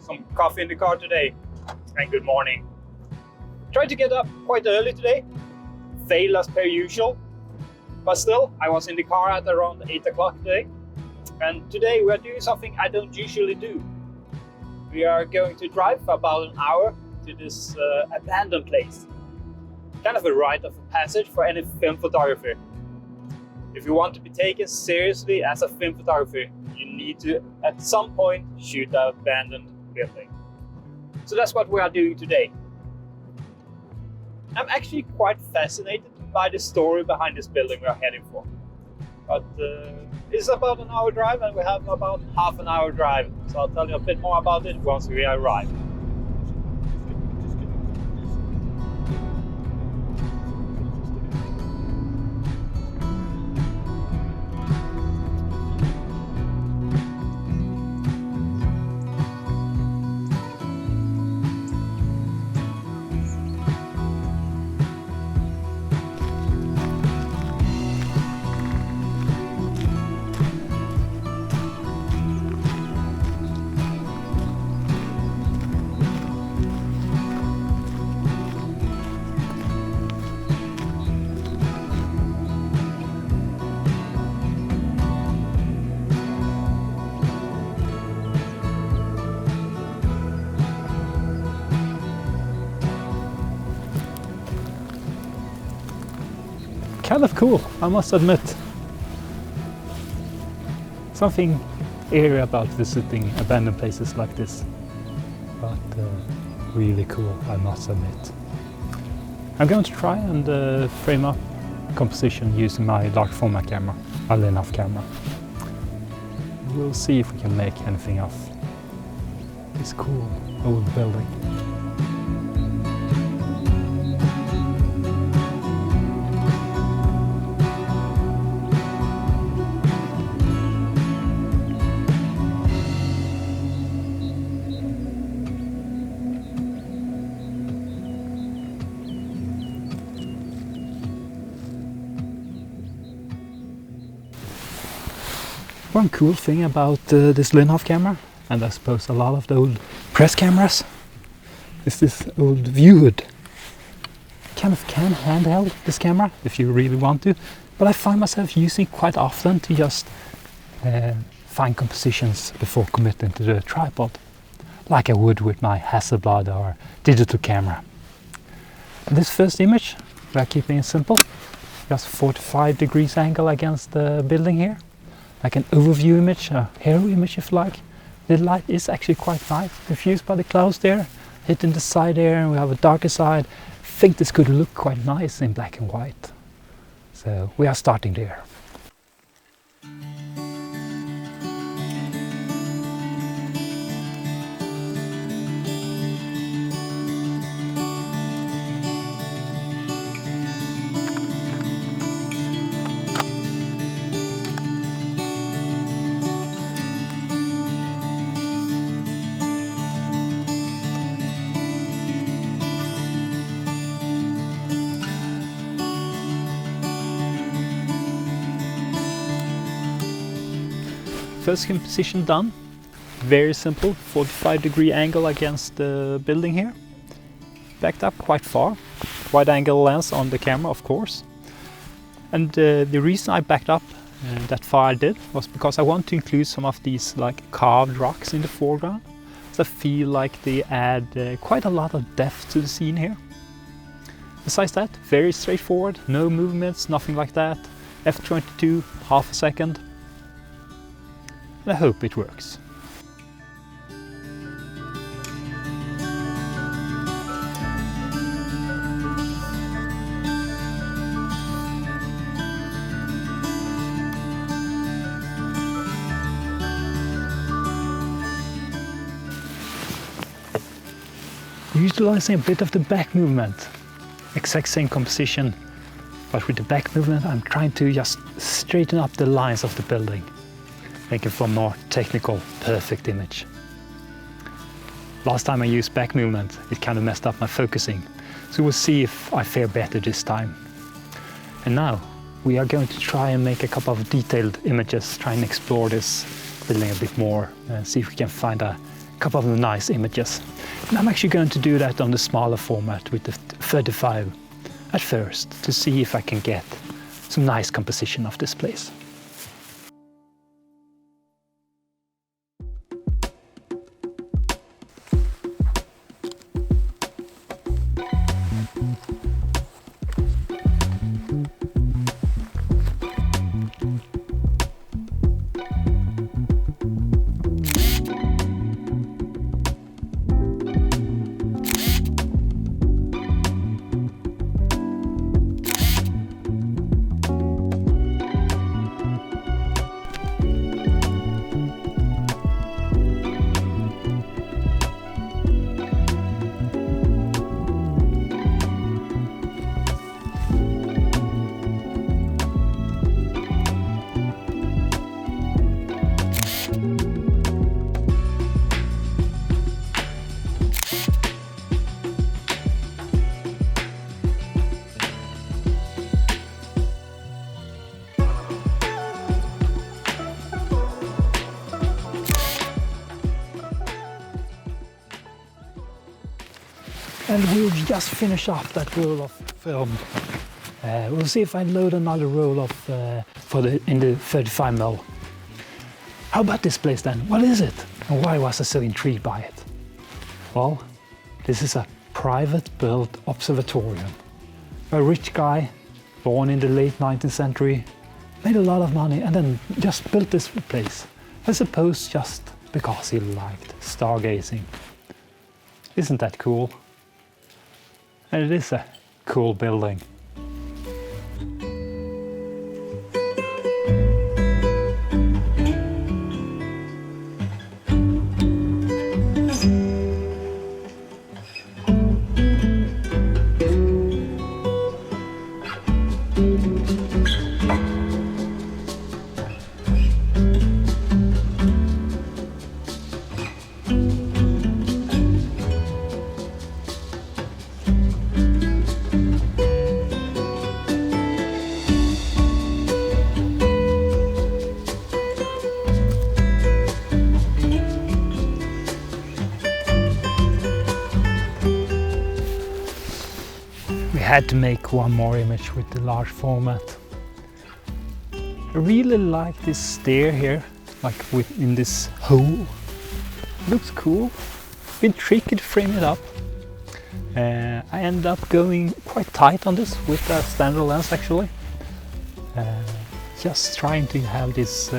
Some coffee in the car today, and good morning. Tried to get up quite early today, failed as per usual, but still I was in the car at around 8 o'clock today, and today we are doing something I don't usually do. We are going to drive for about an hour to this abandoned place, kind of a rite of passage for any film photographer. If you want to be taken seriously as a film photographer, you need to at some point shoot an abandoned building. So that's what we are doing today. I'm actually quite fascinated by the story behind this building we are heading for. But it's about an hour drive and we have about half an hour drive. So I'll tell you a bit more about it once we arrive. Kind of cool, I must admit. Something eerie about visiting abandoned places like this, but really cool, I must admit. I'm going to try and frame up composition using my large format camera, a Linhof camera. We'll see if we can make anything of this cool old building. One cool thing about this Linhof camera, and I suppose a lot of the old press cameras, is this old view hood. Kind of can handheld this camera if you really want to, but I find myself using it quite often to just find compositions before committing to the tripod, like I would with my Hasselblad or digital camera. And this first image, we are keeping it simple, just 45 degrees angle against the building here. Like an overview image, a hero image if you like. The light is actually quite nice, diffused by the clouds there, hitting the side there, and we have a darker side. I think this could look quite nice in black and white. So we are starting there. First composition done, very simple, 45-degree angle against the building here. Backed up quite far, wide angle lens on the camera of course. And the reason I backed up that far I did was because I want to include some of these like carved rocks in the foreground. So I feel like they add quite a lot of depth to the scene here. Besides that, very straightforward, no movements, nothing like that. F22, half a second. And I hope it works. Utilizing a bit of the back movement. Exact same composition, but with the back movement I'm trying to just straighten up the lines of the building. Looking for more technical, perfect image. Last time I used back movement, it kind of messed up my focusing. So we'll see if I fare better this time. And now we are going to try and make a couple of detailed images, try and explore this building a bit more, and see if we can find a couple of nice images. And I'm actually going to do that on the smaller format with the 35 at first, to see if I can get some nice composition of this place. And we'll just finish off that roll of film. We'll see if I load another roll of in the 35mm. How about this place then? What is it? And why was I so intrigued by it? Well, this is a private built observatorium. A rich guy, born in the late 19th century, made a lot of money and then just built this place. I suppose just because he liked stargazing. Isn't that cool? And it is a cool building. I had to make one more image with the large format. I really like this stair here, like within this hole. Looks cool. Been tricky to frame it up. I ended up going quite tight on this with a standard lens actually. Just trying to have this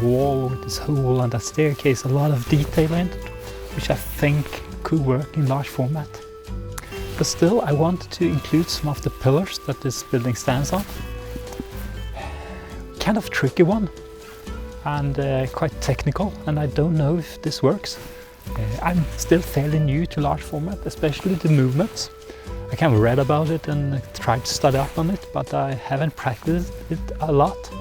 wall with this hole and that staircase, a lot of detail in it, which I think could work in large format. But still, I wanted to include some of the pillars that this building stands on. Kind of tricky one and quite technical, and I don't know if this works. I'm still fairly new to large format, especially the movements. I kind of read about it and tried to study up on it, but I haven't practiced it a lot.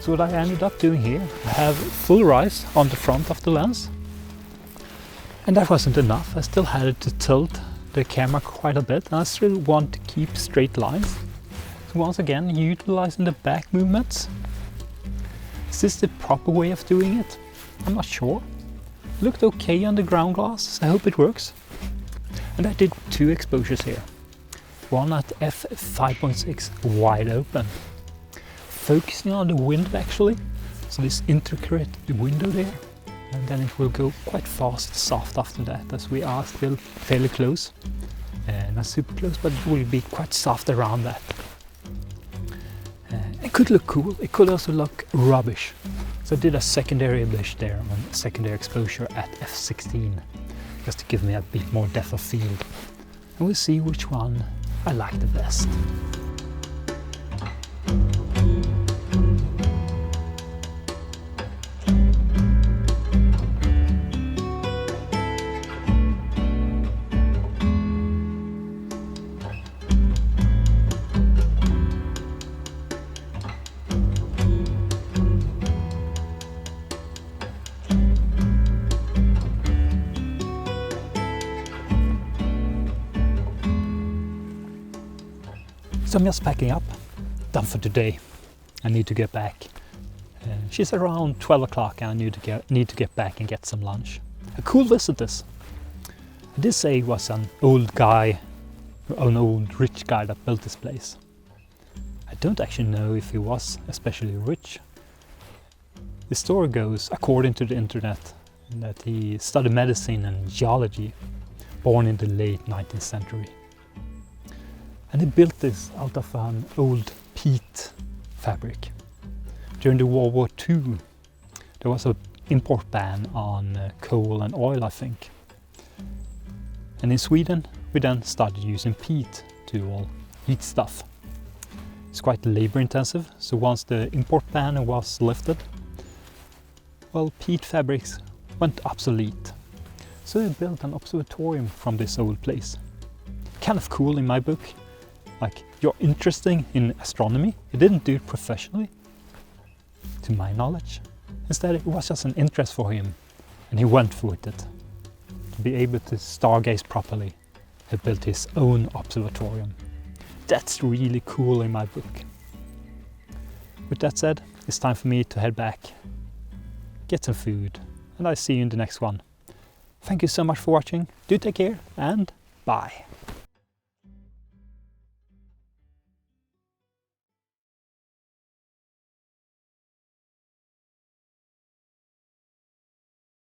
So what I ended up doing here, I have full rise on the front of the lens. And that wasn't enough, I still had to tilt the camera quite a bit, and I still want to keep straight lines. So once again, utilizing the back movements. Is this the proper way of doing it? I'm not sure. It looked okay on the ground glass, so I hope it works. And I did two exposures here. One at f5.6 wide open. Focusing on the window actually, so this intricate window there. And then it will go quite fast, soft after that, as we are still fairly close. Not super close, but it will be quite soft around that. It could look cool, it could also look rubbish. So I did a secondary image there, on secondary exposure at f16, just to give me a bit more depth of field. And we'll see which one I like the best. So I'm just packing up, done for today. I need to get back. She's around 12 o'clock and I need to get back and get some lunch. A cool visit this. I did say it was an old guy, an old rich guy that built this place. I don't actually know if he was especially rich. The story goes, according to the internet, that he studied medicine and geology, born in the late 19th century. And he built this out of an old peat fabric. During the World War II, there was an import ban on coal and oil, I think. And in Sweden, we then started using peat to all heat stuff. It's quite labor intensive, so once the import ban was lifted, well, peat fabrics went obsolete. So they built an observatory from this old place. Kind of cool in my book. Like, you're interested in astronomy. He didn't do it professionally, to my knowledge. Instead, it was just an interest for him, and he went with it. To be able to stargaze properly, he built his own observatorium. That's really cool in my book. With that said, it's time for me to head back, get some food, and I'll see you in the next one. Thank you so much for watching. Do take care, and bye.